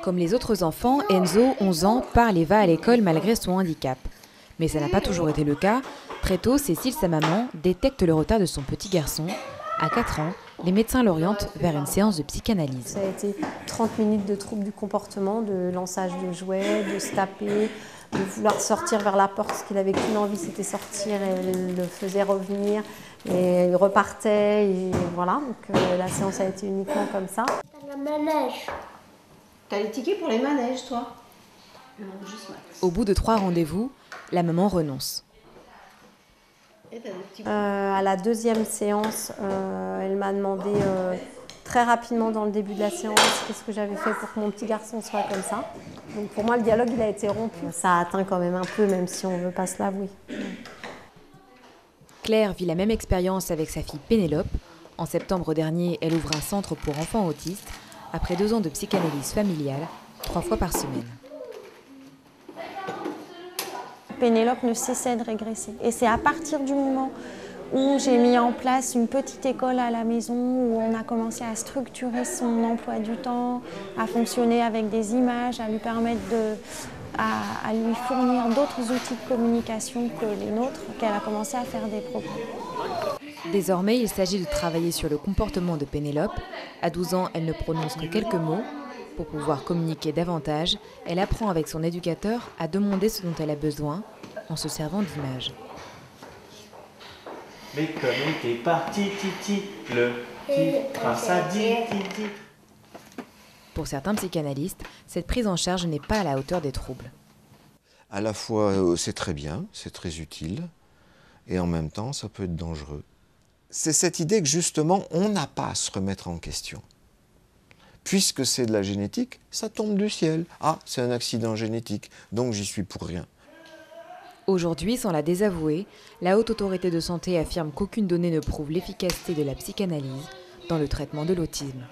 Comme les autres enfants, Enzo, 11 ans, parle et va à l'école malgré son handicap. Mais ça n'a pas toujours été le cas. Très tôt, Cécile, sa maman, détecte le retard de son petit garçon. À 4 ans, les médecins l'orientent vers une séance de psychanalyse. Ça a été 30 minutes de troubles du comportement, de lançage de jouets, de se taper, de vouloir sortir vers la porte parce qu'il n'avait qu'une envie, c'était sortir, et elle le faisait revenir et il repartait. Et voilà, donc la séance a été uniquement comme ça. Le manège. T'as les tickets pour les manèges, toi? Non, juste Max. Au bout de 3 rendez-vous, la maman renonce. À la deuxième séance, elle m'a demandé très rapidement dans le début de la séance qu'est-ce que j'avais fait pour que mon petit garçon soit comme ça. Donc pour moi, le dialogue il a été rompu. Ça a atteint quand même un peu, même si on ne veut pas se l'avouer. Claire vit la même expérience avec sa fille Pénélope. En septembre dernier, elle ouvre un centre pour enfants autistes après 2 ans de psychanalyse familiale, 3 fois par semaine. Pénélope ne cessait de régresser. Et c'est à partir du moment où j'ai mis en place une petite école à la maison, où on a commencé à structurer son emploi du temps, à fonctionner avec des images, à lui permettre à lui fournir d'autres outils de communication que les nôtres, qu'elle a commencé à faire des progrès. Désormais, il s'agit de travailler sur le comportement de Pénélope. À 12 ans, elle ne prononce que quelques mots. Pour pouvoir communiquer davantage, elle apprend avec son éducateur à demander ce dont elle a besoin en se servant d'images. L'école était partie, titi, le titre, ça dit, titi. Pour certains psychanalystes, cette prise en charge n'est pas à la hauteur des troubles. À la fois, c'est très bien, c'est très utile, et en même temps, ça peut être dangereux. C'est cette idée que justement, on n'a pas à se remettre en question. Puisque c'est de la génétique, ça tombe du ciel. Ah, c'est un accident génétique, donc j'y suis pour rien. Aujourd'hui, sans la désavouer, la Haute Autorité de Santé affirme qu'aucune donnée ne prouve l'efficacité de la psychanalyse dans le traitement de l'autisme.